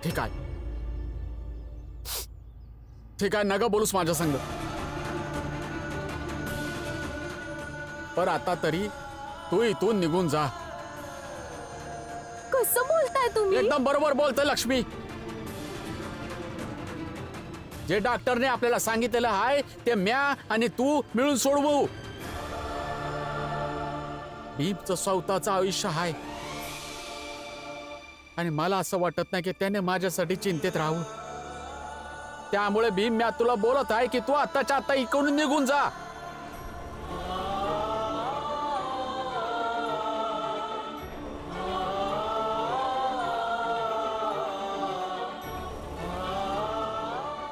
ठीक आहे, ठीक आहे, नका बोलूस माझ्या संग. पर आता तरी तू इथून निघून जा. कसं बोलताय तुम्ही? एकदम बरोबर बोलतोय लक्ष्मी. जे डॉक्टरने आपल्याला सांगितलेलं आहे ते म्या आणि तू मिळून सोडवू. भीमचं स्वतःचं आयुष्य आहे आणि मला असं वाटत नाही की त्याने माझ्यासाठी चिंतेत राहावं. त्यामुळे भीम, म्या तुला बोलत आहे की तू आत्ताच्या आता इकडून निघून जा.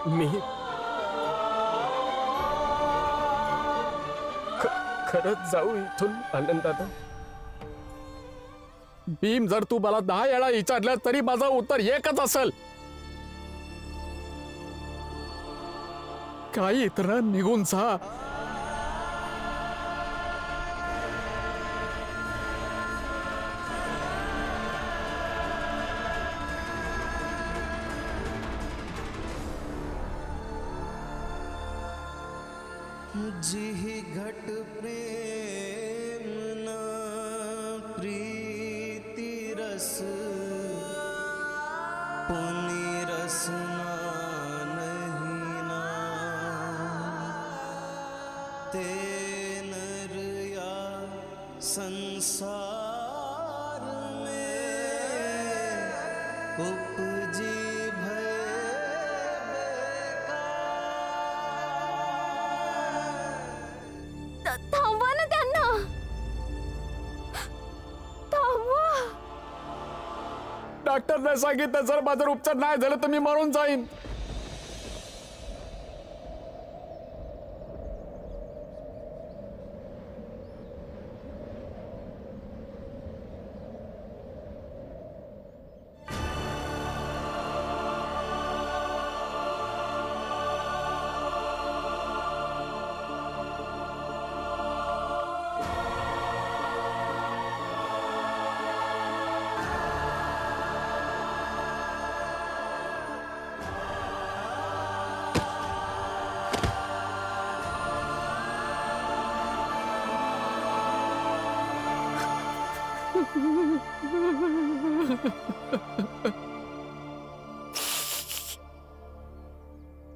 मी खरंच जाऊ इथून आनंदादा? भीम, जर तू मला 10 वेळा विचारलं तरी माझं उत्तर एकच असेल. काही इतर निघून जा. जी घट प्रेम न प्रीति रस पुनि रसना नहीं ना ते नर या संसार में उपजी थांबवा ना त्यांना. थांबवा. डॉक्टरने सांगितलं जर माझा उपचार नाही झाला तर मी मरून जाईन.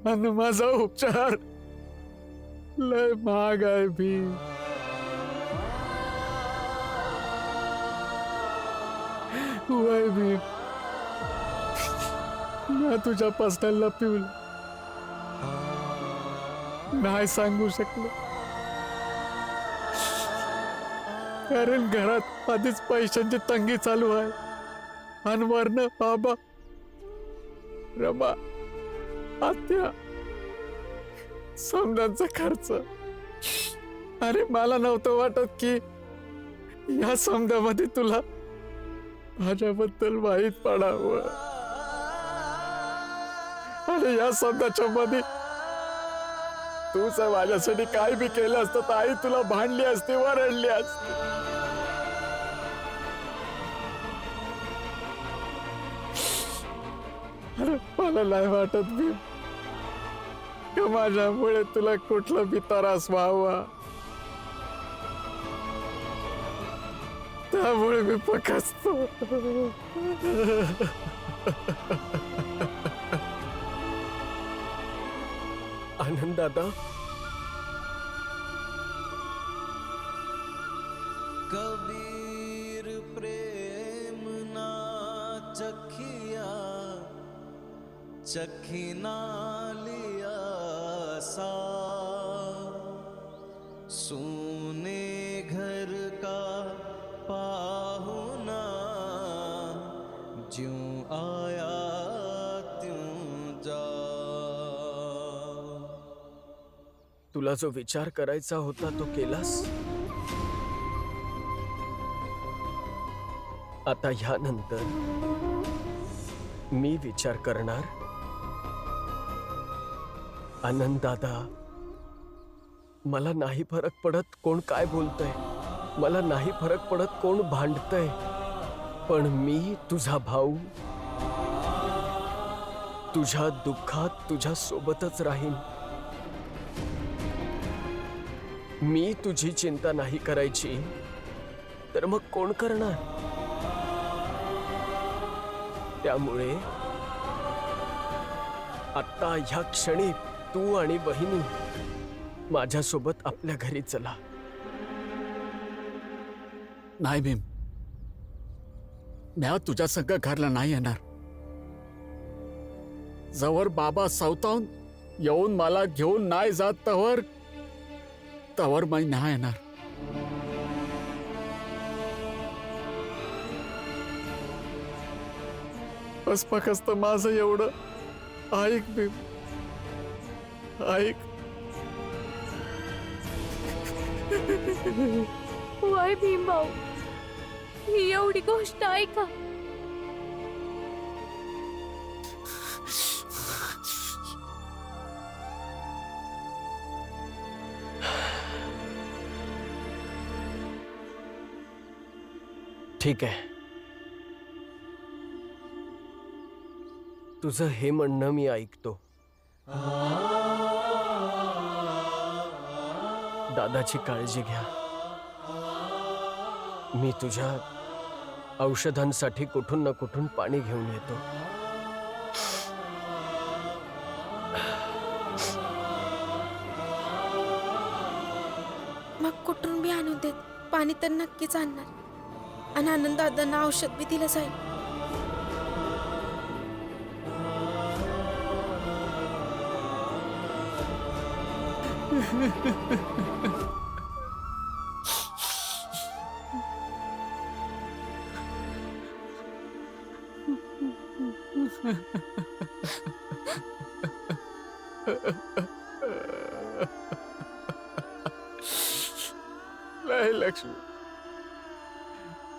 आणि माझा उपचार लय महाग आहे भीम. वय भीम, मी तुझ्या पासनं लपवलं नाही सांगू शकलो कारण घरात आधीच पैशांची तंगी चालू आहे आणि वरनं बाबा, रमा, आत्या, समजांचा खर्च. अरे मला नव्हतं वाटत की या समजामध्ये तुला माझ्याबद्दल माहीत पडावं आणि या समजाच्या मध्ये तूच माझ्यासाठी काय बी केलं असतं तर आई तुला भांडली असती, वरडली असती. अरे मला नाही वाटत मी माझ्यामुळे तुला कुठला बी त्रास व्हावा, त्यामुळे मी पकसतो. आनंदादा, कबीर प्रेम ना चखिया चखिना लिया सा सोने घर का पाहुना ज्यों आया त्यों जा. तुला जो विचार करायचा होता तो केलास. आता ह्यानंतर मी विचार करणार. आनंदादा, मला नाही फरक पडत कोण काय बोलतंय, मला नाही फरक पडत कोण भांडतंय, पण मी तुझा भाऊ तुझ्या दुःखात तुझ्या सोबतच राहीन. मी तुझी चिंता नाही करायची तर मग कोण करणार? त्यामुळे आता ह्या क्षणी तू आणि बहिणी माझ्यासोबत आपल्या घरी चला. नाही भीम, म्या तुझ्या संग घरला नाही येणार. जवळ बाबा सावतावून येऊन मला घेऊन नाही जात तवर मी नाही येणार. बस फक्त माझं एवढं ऐक भीम, ऐक. वय भीमभाऊ, ही एवढी गोष्ट ऐका. ठीक आहे, तुझं हे म्हणणं मी ऐकतो. दादाची काळजी घ्या. मी तुझ्या औषधांसाठी कुठून ना कुठून पाणी घेऊन येतो. मग कुठून बी आणून देत, पाणी तर नक्कीच आणणार. आणि आनंद दादांना औषध बी दिलं जाईल. नाही लक्ष्मी,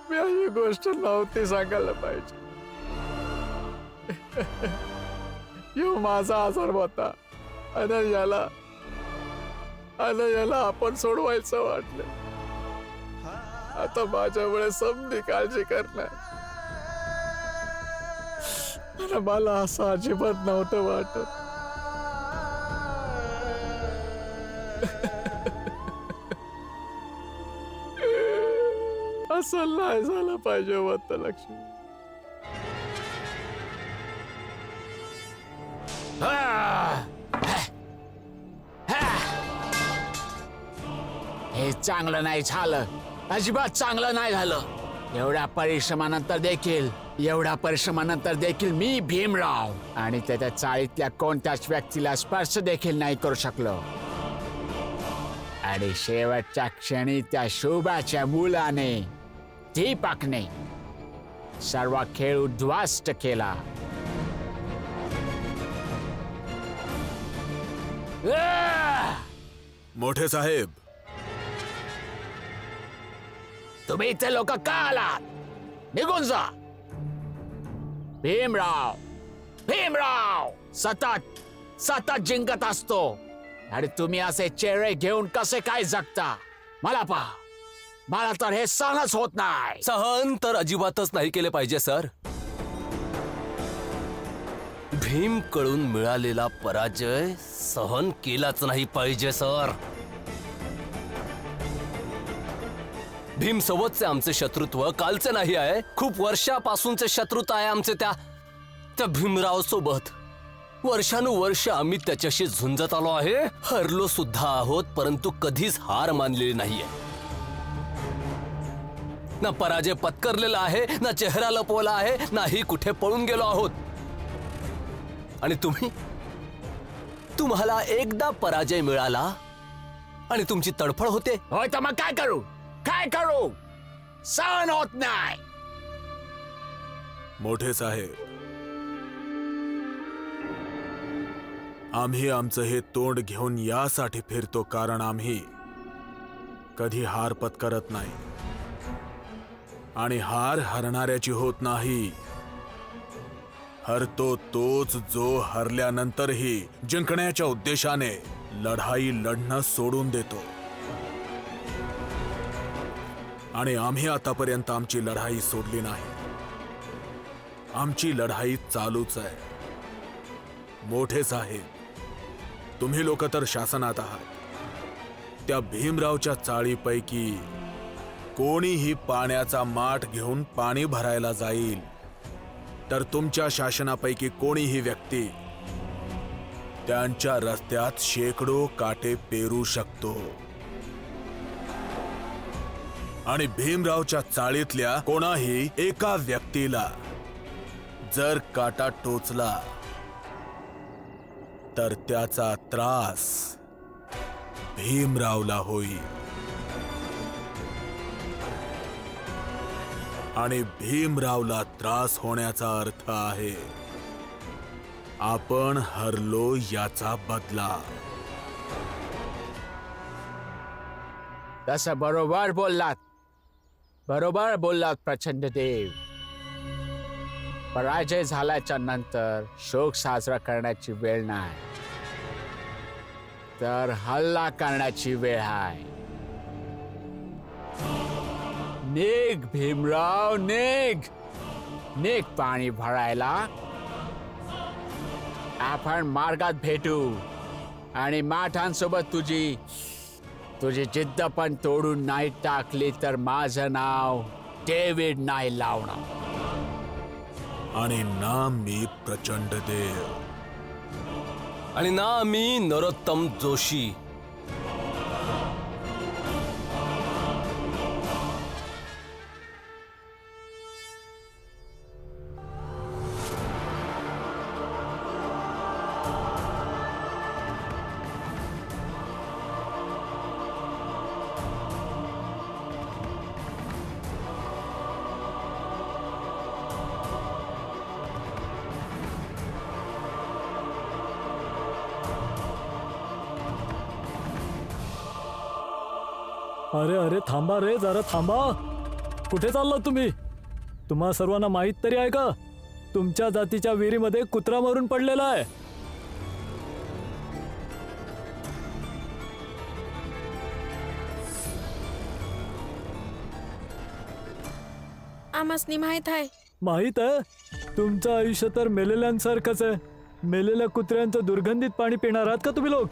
मी ही गोष्ट नव्हती सांगायला पाहिजे. ह्यो माझा आजार होता आणि याला आपण सोडवायचं वाटलं. आता माझ्यामुळे समधी काळजी करणार. आणि मला असं अजिबात नव्हतं वाटत. असं नाही झालं पाहिजे होतं लक्ष्मी. हे चांगलं नाही झालं, अजिबात चांगलं नाही झालं. एवढ्या परिश्रमानंतर देखील मी भीमराव आणि त्याच्या चाळीतल्या कोणत्याच व्यक्तीला स्पर्श देखील नाही करू शकलो. आणि शेवटच्या क्षणी त्या शोभाच्या मुलाने, दीपकने सर्व खेळ उद्ध्वस्त केला. मोठे साहेब, तुम्ही इथे लोक का आलात? निघून जा. भीमराव सतत जिंकत असतो आणि तुम्ही असे चेहरे घेऊन कसे काय जगता? मला तर हे सहनच होत नाही. सहन तर अजिबातच नाही केले पाहिजे सर. भीम कडून मिळालेला पराजय सहन केलाच नाही पाहिजे सर. भीम सोबतचे आमचे शत्रुत्व कालचे नाही आहे, खूप वर्षापासूनचे शत्रुता आहे आमचे त्या भीमराव सोबत. वर्षानुवर्ष आम्ही त्याच्याशी झुंजत आलो आहे, हरलो सुद्धा आहोत, परंतु कधीच हार मानलेली नाहीये. ना पराजय पत्करलेला आहे, ना चेहरा लपवला आहे, नाही कुठे पळून गेलो आहोत. आणि तुम्हाला एकदा पराजय मिळाला आणि तुमची तडफड होते. होय तर मग काय करू? सहन होत नाही. मोठे साहेब, आम्ही आमचं हे तोंड घेऊन यासाठी फिरतो कारण आम्ही कधी हार पत्करत नाही आणि हार हरणाऱ्याची होत नाही. हरतो तोच जो हरल्यानंतरही जिंकण्याच्या उद्देशाने लढाई लढणं सोडून देतो. आणि आम्ही आतापर्यंत आमची लढाई सोडली नाही. आमची लढाई चालूच आहे. मोठे साहेब, तुम्ही लोक तर शासनात आहात. त्या भीमरावच्या चाळीपैकी कोणीही पाण्याचा माठ घेऊन पाणी भरायला जाईल तर तुमच्या शासनापैकी कोणीही व्यक्ती त्यांच्या रस्त्यात शेकडो काटे पेरू शकतो. आणि भीमरावच्या चाळीतल्या कोणाही एका व्यक्तीला जर काटा टोचला तर त्याचा त्रास भीमरावला होईल. आणि भीमरावला त्रास होण्याचा अर्थ आहे आपण हरलो याचा बदला. तसं बरोबर बोललात, बरोबर बोललात प्रचंड देव. पराजय झाल्याच्या नंतर शोक साजरा करण्याची वेळ नाही, तर हल्ला करण्याची वेळ आहे. निघ भीमराव, निघ, निघ पाणी भरायला. आपण मार्गात भेटू आणि माठांसोबत तुझी जिद्द पण तोडून नाही टाकली तर माझं नाव डेव्हिड नाही लावणार. आणि ना मी प्रचंड देव. आणि ना मी नरोत्तम जोशी. अरे अरे थांबा रे, जरा थांबा. कुठे चालला तुम्ही? तुम्हा सर्वांना माहित तरी आहे का तुमच्या जातीच्या विहिरीमध्ये कुत्रा मरून पडलेला आहे? आम्हासनी माहित आहे. माहित आहे? तुमचं आयुष्य तर मेलेल्यांसारखंच आहे. मेलेल्या कुत्र्यांचं दुर्गंधित पाणी पिणार आहात का तुम्ही लोक?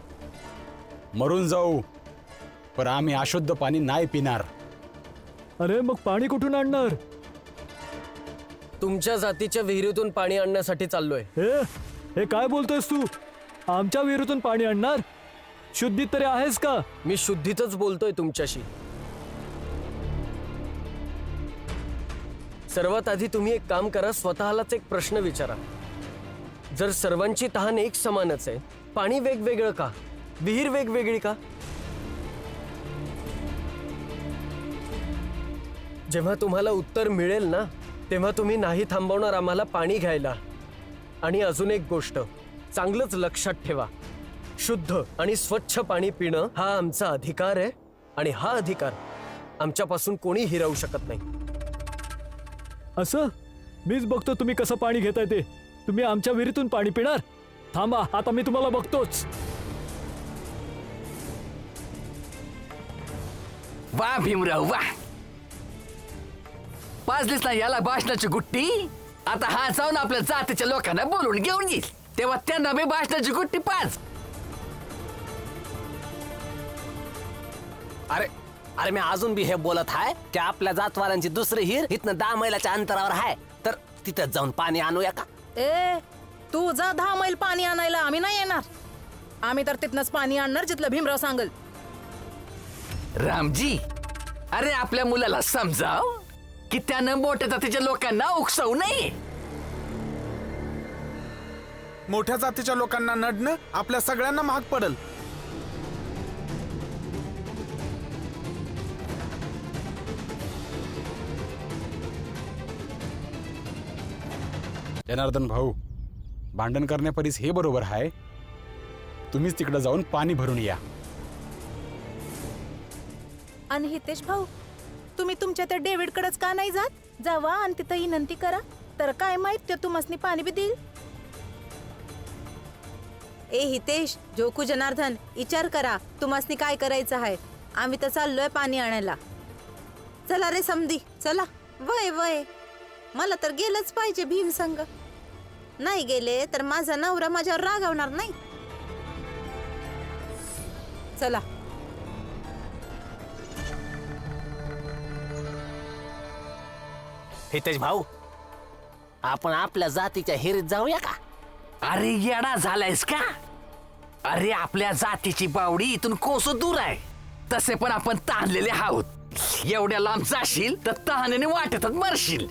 मरून जाऊ, पण आम्ही अशुद्ध पाणी नाही पिणार. अरे मग पाणी कुठून आणणार? तुमच्या जातीच्या विहिरीतून पाणी आणण्यासाठी चाललोय. हे काय बोलतोयस तू? आमच्या विहिरीतून पाणी आणणार? शुद्धीत तरी आहेस का? मी शुद्धीतच बोलतोय तुमच्याशी. सर्वात आधी तुम्ही एक काम करा, स्वतःलाच एक प्रश्न विचारा. जर सर्वांची तहान एक समानच आहे, पाणी वेगवेगळं का? विहीर वेगवेगळी का? जेव्हा तुम्हाला उत्तर मिळेल ना, तेव्हा तुम्ही नाही थांबवणार आम्हाला पाणी घ्यायला. आणि अजून एक गोष्ट चांगलंच लक्षात ठेवा, शुद्ध आणि स्वच्छ पाणी पिणं हा आमचा अधिकार आहे. आणि हा अधिकार आमच्यापासून कोणी हिरावू शकत नाही. असं? मीच बघतो तुम्ही कसं पाणी घेताय ते. तुम्ही आमच्या विहिरीतून पाणी पिणार? थांबा, आता मी तुम्हाला बघतोच. वा भीमराव वा, पाजलीस ना याला भाषणाची गुट्टी. आता हा जाऊन आपल्या जातीच्या लोकांना बोलून घेऊन येईल, तेव्हा त्यांना मी भाषणाची गुट्टी पाज. अरे अरे मी अजून बी हे बोलत आहे की आपल्या जातवारांची दुसरी हिर इथनं 10 मैलाच्या अंतरावर आहे, तर तिथं जाऊन पाणी आणूया का? ए, तू जा 10 मैल पाणी आणायला, आम्ही नाही येणार. आम्ही तर तिथनच पाणी आणणार जिथलं भीमराव सांगल. रामजी, अरे आपल्या मुलाला समजाव की त्यानं मोठ्या जातीच्या लोकांना उकसवू नये. मोठ्या जातीच्या लोकांना नडणं आपल्या सगळ्यांना महाग पडल. जनार्दन भाऊ, भांडण करण्यापरीस हे बरोबर आहे. तुम्हीच तिकडे जाऊन पाणी भरून या. आणि हितेश भाऊ, तुम्ही तुमच्या त्या डेव्हिडकडेच का नाही जात? जावा आणि तिथं विनंती करा, तर काय माहित ते तुम्हासनी पाणी बी देईल. ए हितेश, जोकू, जनार्दन, विचार करा तुम्हासनी काय करायचं आहे. आम्ही तर चाललोय पाणी आणायला. चला रे समधी, चला. वय वय, मला तर गेलंच पाहिजे भीम संग. नाही गेले तर माझा नवरा माझ्यावर रागावणार नाही. चला. हितेश भाऊ, आपण आपल्या जातीच्या हिरीत जाऊया का? अरे येडा झालायस का? अरे आपल्या जातीची बावडी इथून कोस दूर आहे. तसे पण आपण ताणलेले आहोत. एवढ्या लांब जाशील तर तहानेने वाटतच मरशील.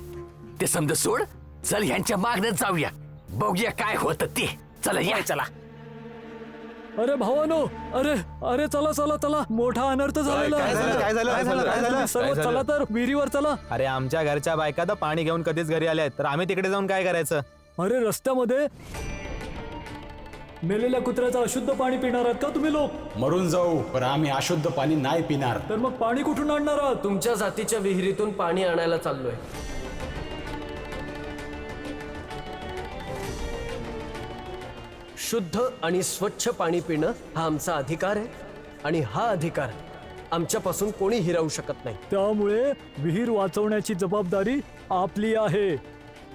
ते समज सोड. चल ह्यांच्या मागण्यात जाऊया, बघूया काय होतं ते. चला या. चला. अरे भावानो, अरे अरे चला चला चला, मोठा अनर्थ झालेला काय झालं? काय झालं? काय झालं? काय झालं? तुम्ही सर्व चला तर विहिरीवर चला. अरे आमच्या घरच्या बायका तर पाणी घेऊन कधीच घरी आल्या तर आम्ही तिकडे जाऊन काय करायचं? अरे रस्त्यामध्ये मेलेल्या कुत्र्याचं अशुद्ध पाणी पिणार आहात का तुम्ही लोक? मरून जाऊ पण आम्ही अशुद्ध पाणी नाही पिणार. तर मग पाणी कुठून आणणार आहात? तुमच्या जातीच्या विहिरीतून पाणी आणायला चाललोय. शुद्ध आणि स्वच्छ पाणी पिणं हा आमचा अधिकार आहे आणि हा अधिकार आमच्यापासून कोणी हिरावू शकत नाही. त्यामुळे विहीर वाचवण्याची जबाबदारी आपली आहे.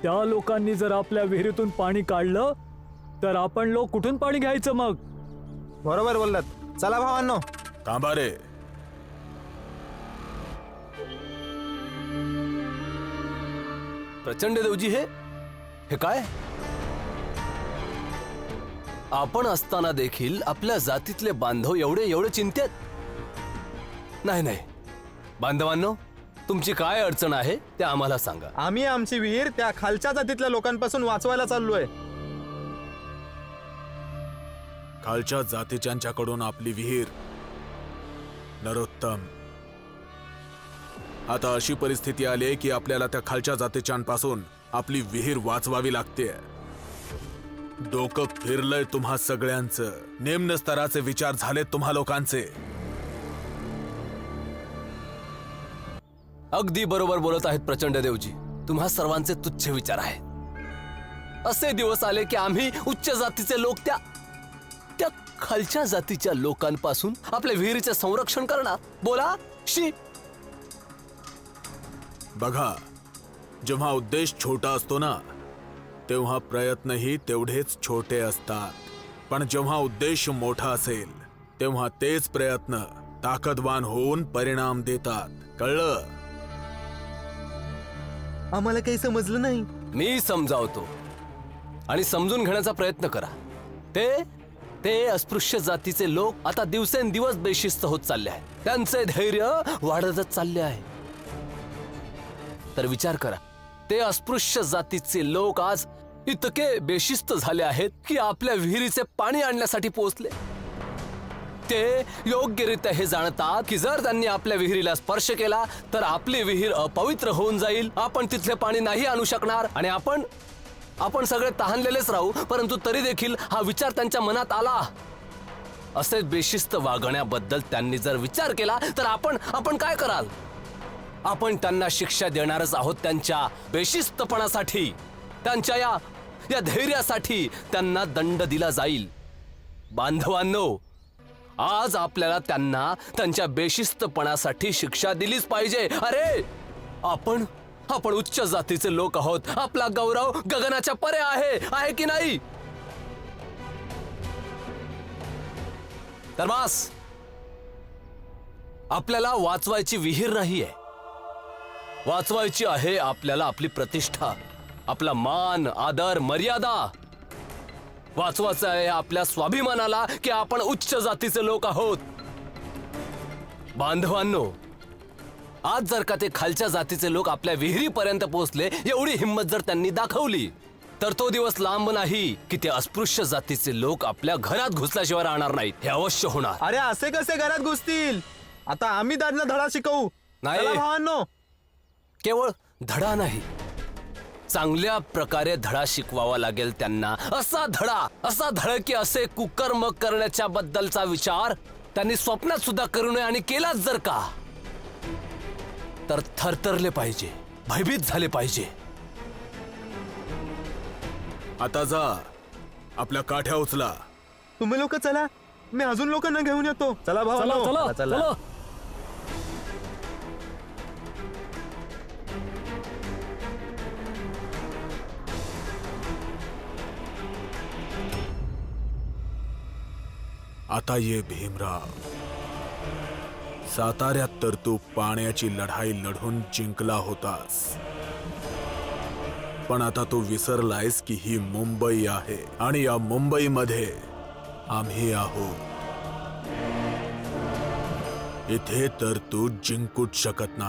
त्या लोकांनी जर आपल्या विहिरीतून पाणी काढलं तर आपण लोक कुठून पाणी घ्यायचं मग? बरोबर बोललात. चला भावांनो. थांबा रे. प्रचंड देवजी, हे काय? आपण असताना देखील आपल्या जातीतले बांधव एवढे चिंतेत? नाही बांधवांनो, तुमची काय अडचण आहे ते आम्हाला सांगा. आम्ही आमची विहीर त्या खालच्या जातीतल्या लोकांपासून वाचवायला चाललोय. खालच्या जातीच्यांच्याकडून आपली विहीर. नरोत्तम, आता अशी परिस्थिती आली की आपल्याला त्या खालच्या जातीच्यांपासून आपली विहीर वाचवावी लागते. डोकं फिरलंय तुम्हा सगळ्यांचं. निम्न स्तराचे विचार झाले तुम्हा लोकांचे. अगदी बरोबर बोलत आहेत प्रचंड देवजी. तुम्हा सर्वांचे तुच्छ विचार आहेत. असे दिवस आले की आम्ही उच्च जातीचे लोक त्या खालच्या जातीच्या लोकांपासून आपल्या विहिरीचे संरक्षण करणार. बोला शी. बघा, जेव्हा उद्देश छोटा असतो ना तेव्हा प्रयत्नही तेवढेच छोटे असतात. पण जेव्हा उद्देश मोठा असेल तेव्हा तेच प्रयत्न ताकदवान होऊन परिणाम देतात. कळलं? आम्हाला काही समजलं नाही. मी समजावतो आणि समजून घेण्याचा प्रयत्न करा. ते अस्पृश्य जातीचे लोक आता दिवसेंदिवस बेशिस्त होत चालले आहेत. त्यांचे धैर्य वाढतच चालले आहे. तर विचार करा, ते अस्पृश्य जातीचे लोक आज इतके बेशिस्त झाले आहेत की आपल्या विहिरीचे पाणी आणण्यासाठी पोहोचले. ते योग्यरित्या हे जाणतात की जर त्यांनी आपल्या विहिरीला स्पर्श केला तर आपली विहीर अपवित्र होऊन जाईल. आपण तिथले पाणी नाही आणू शकणार आणि आपण सगळे तहानलेलेच राहू. परंतु तरी देखील हा विचार त्यांच्या मनात आला. असे बेशिस्त वागण्याबद्दल त्यांनी जर विचार केला तर आपण काय कराल? आपण त्यांना शिक्षा देणारच आहोत. त्यांच्या बेशिस्तपणासाठी, त्यांच्या या धैर्यासाठी त्यांना दंड दिला जाईल. बांधवांनो, आज आपल्याला त्यांना त्यांच्या बेशिस्तपणासाठी शिक्षा दिलीच पाहिजे. अरे आपण उच्च जातीचे लोक आहोत. आपला गौरव गगनाच्या परे आहे की नाही? तर बस, आपल्याला वाचवायची विहीर नाहीये. वाचवायची आहे आपल्याला आपली प्रतिष्ठा, आपला मान, आदर, मर्यादा. वाचवायचं आहे आपल्या स्वाभिमानाला की आपण उच्च जातीचे लोक आहोत. बांधवांनो, आज जर का ते खालच्या जातीचे लोक आपल्या विहिरीपर्यंत पोहोचले, एवढी हिंमत जर त्यांनी दाखवली, तर तो दिवस लांब नाही की ते अस्पृश्य जातीचे लोक आपल्या घरात घुसल्याशिवाय राहणार नाहीत. हे अवश्य होणार. अरे असे कसे घरात घुसतील? आता आम्ही त्यांना धडा शिकवू. नाही भावांनो, केवळ धडा नाही, चांगल्या प्रकारे धडा शिकवावा लागेल त्यांना. असा धडा की असे कुकर्म करण्याच्या बद्दलचा विचार त्यांनी स्वप्नात सुद्धा करू नये. आणि केलाच जर का तर थरथरले पाहिजे, भयभीत झाले पाहिजे. आता जा, आपल्या काठ्या उचला. तुम्ही लोक चला, मी अजून लोकांना घेऊन येतो. चला भावांनो. चला चला चला. आता ये भीमराव, साताऱ्यात तर तू पाण्याची लढाई लढून जिंकला होतास, पण आता तू विसरलायस की ही मुंबई आहे आणि या मुंबईमध्ये आम्ही आहोत. इथे तर तू जिंकूच शकत नाही.